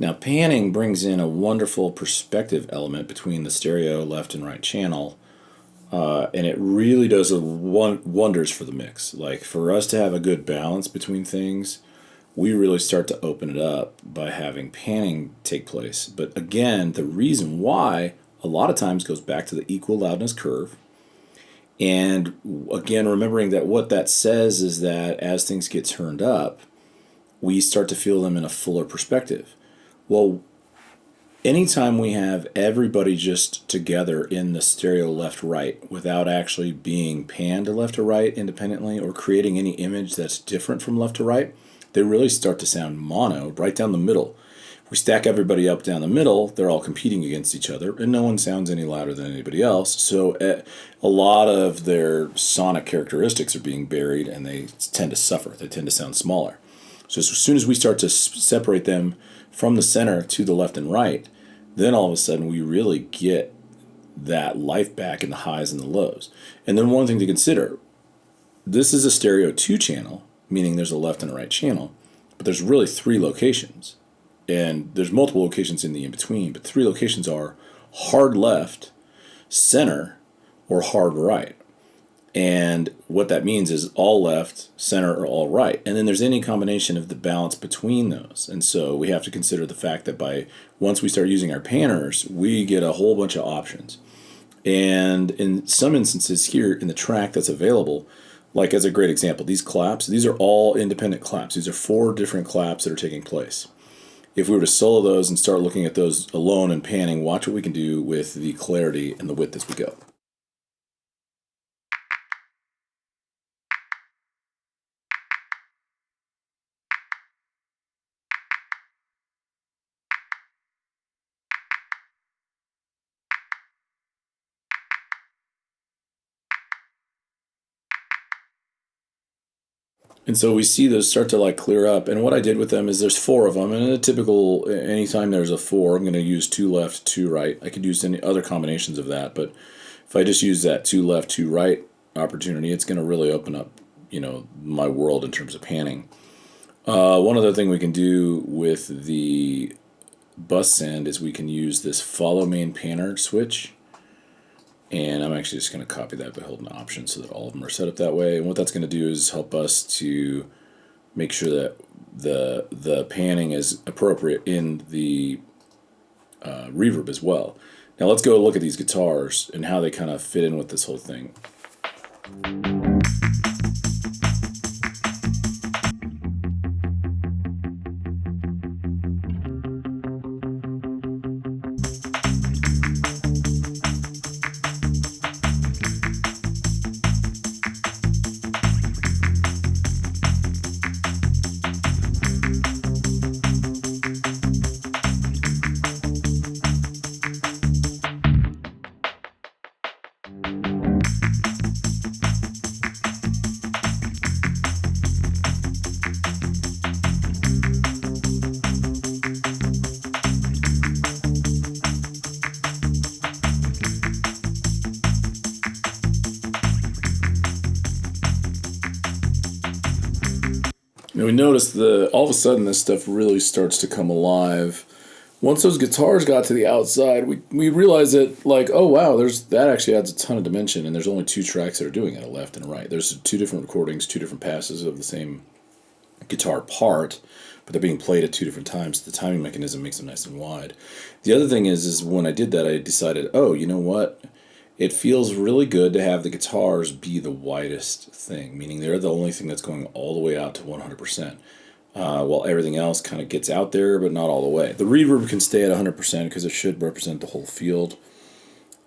Now, panning brings in a wonderful perspective element between the stereo left and right channel, and it really does wonders for the mix. Like, for us to have a good balance between things, we really start to open it up by having panning take place. But again, the reason why a lot of times goes back to the equal loudness curve. And again, remembering that what that says is that as things get turned up, we start to feel them in a fuller perspective. Well, anytime we have everybody just together in the stereo left right without actually being panned to left to right independently or creating any image that's different from left to right, they really start to sound mono right down the middle. If we stack everybody up down the middle, they're all competing against each other, and no one sounds any louder than anybody else. So a lot of their sonic characteristics are being buried, and they tend to suffer. They tend to sound smaller. So as soon as we start to separate them from the center to the left and right, then all of a sudden we really get that life back in the highs and the lows. And then one thing to consider, this is a stereo 2 channel, meaning there's a left and a right channel, but there's really 3 locations. And there's multiple locations in the in-between, but 3 locations are hard left, center, or hard right. And what that means is all left, center, or all right. And then there's any combination of the balance between those. And so we have to consider the fact that once we start using our panners, we get a whole bunch of options. And in some instances here in the track that's available, like as a great example, these claps, these are all independent claps. These are 4 different claps that are taking place. If we were to solo those and start looking at those alone and panning, watch what we can do with the clarity and the width as we go. And so we see those start to like clear up. And what I did with them is there's 4 of them. And in a typical, anytime there's a 4, I'm going to use 2 left, 2 right. I could use any other combinations of that. But if I just use that 2 left, 2 right opportunity, it's going to really open up, my world in terms of panning. One other thing we can do with the bus send is we can use this follow main panner switch. And I'm actually just going to copy that by holding Option so that all of them are set up that way. And what that's going to do is help us to make sure that the panning is appropriate in the reverb as well. Now let's go look at these guitars and how they kind of fit in with this whole thing. Now we notice all of a sudden this stuff really starts to come alive. Once those guitars got to the outside, we realized that, like, oh wow, that actually adds a ton of dimension, and there's only 2 tracks that are doing it, a left and a right. There's 2 different recordings, 2 different passes of the same guitar part, but they're being played at 2 different times. So the timing mechanism makes them nice and wide. The other thing is when I did that, I decided, oh, you know what? It feels really good to have the guitars be the widest thing, meaning they're the only thing that's going all the way out to 100%, while everything else kind of gets out there, but not all the way. The reverb can stay at 100% because it should represent the whole field,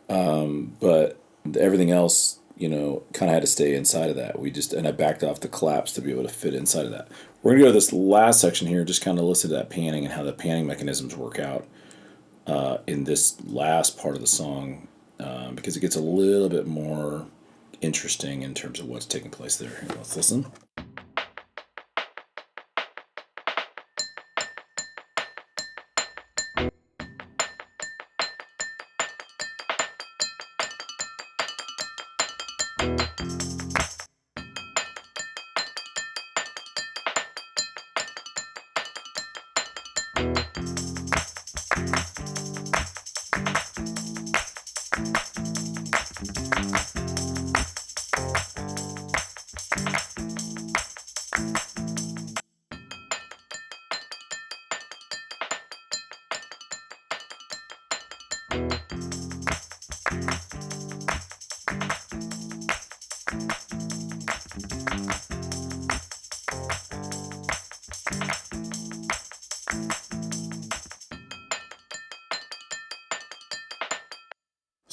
but everything else, kind of had to stay inside of that. And I backed off the claps to be able to fit inside of that. We're going to go to this last section here, just kind of listen to that panning and how the panning mechanisms work out in this last part of the song. Because it gets a little bit more interesting in terms of what's taking place there. Here, let's listen.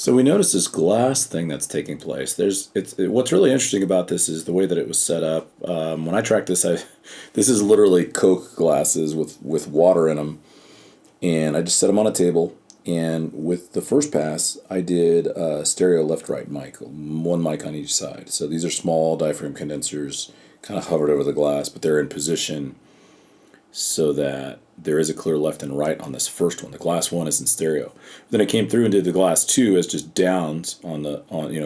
So we notice this glass thing that's taking place. What's really interesting about this is the way that it was set up. When I track this, this is literally Coke glasses with water in them, and I just set them on a table. And with the first pass, I did a stereo left-right mic, one mic on each side. So these are small diaphragm condensers, kind of hovered over the glass, but they're in position so that there is a clear left and right on this first one. The glass one is in stereo. Then I came through and did the glass two as just downs on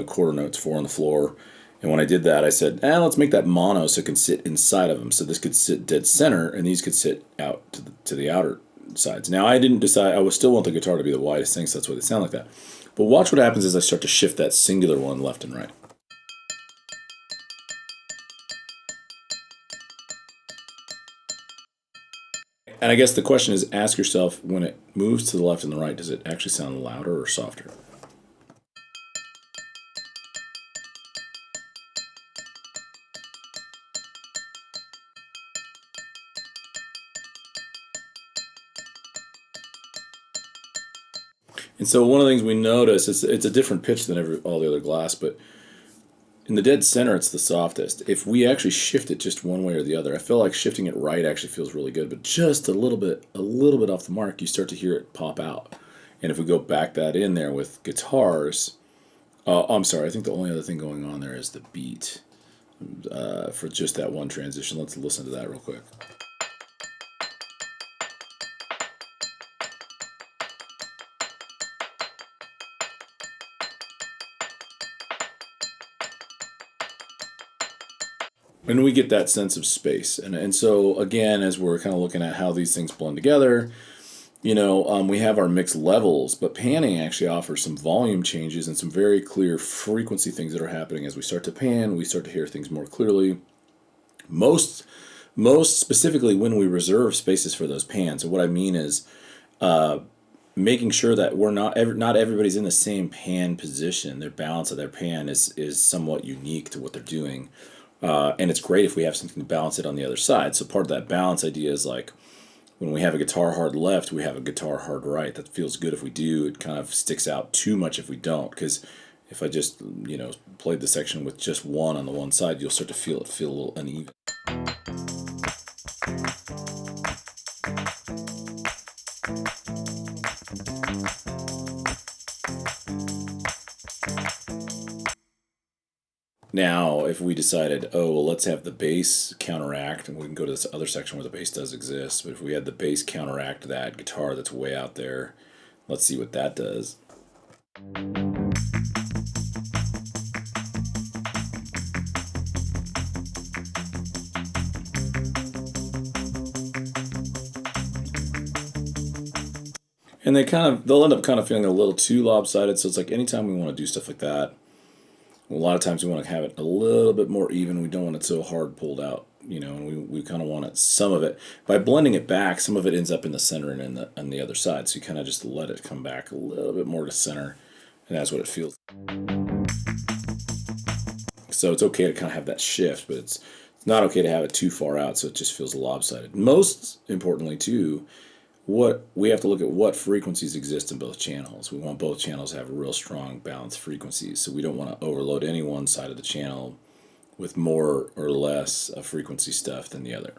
quarter notes, four on the floor. And when I did that, I said, let's make that mono so it can sit inside of them. So this could sit dead center, and these could sit out to the outer sides. Now I didn't decide. I would still want the guitar to be the widest thing, so that's why they sound like that. But watch what happens as I start to shift that singular one left and right. And I guess the question is, ask yourself, when it moves to the left and the right, does it actually sound louder or softer? And so one of the things we notice is it's a different pitch than all the other glass, but in the dead center, it's the softest. If we actually shift it just one way or the other, I feel like shifting it right actually feels really good, but just a little bit off the mark, you start to hear it pop out. And if we go back that in there with guitars, I'm sorry, I think the only other thing going on there is the beat for just that one transition. Let's listen to that real quick. And we get that sense of space. And so, again, as we're kind of looking at how these things blend together, we have our mixed levels, but panning actually offers some volume changes and some very clear frequency things that are happening as we start to pan. We start to hear things more clearly. Most, most specifically when we reserve spaces for those pans. And what I mean is making sure that we're not everybody's in the same pan position. Their balance of their pan is somewhat unique to what they're doing. And it's great if we have something to balance it on the other side. So part of that balance idea is like when we have a guitar hard left, we have a guitar hard right. That feels good if we do. It kind of sticks out too much if we don't. Because if I just played the section with just one on the one side, you'll start to feel a little uneven. Now, if we decided, oh, well, let's have the bass counteract, and we can go to this other section where the bass does exist, but if we had the bass counteract that guitar that's way out there, let's see what that does. And they'll end up kind of feeling a little too lopsided, so it's like anytime we want to do stuff like that, a lot of times we want to have it a little bit more even. We don't want it so hard pulled out, and we kind of want it, some of it, by blending it back, some of it ends up in the center and on the other side. So you kind of just let it come back a little bit more to center, and that's what it feels. So it's okay to kind of have that shift, but it's not okay to have it too far out so it just feels lopsided. Most importantly, too, what we have to look at what frequencies exist in both channels. We want both channels to have real strong balanced frequencies, so we don't want to overload any one side of the channel with more or less frequency stuff than the other.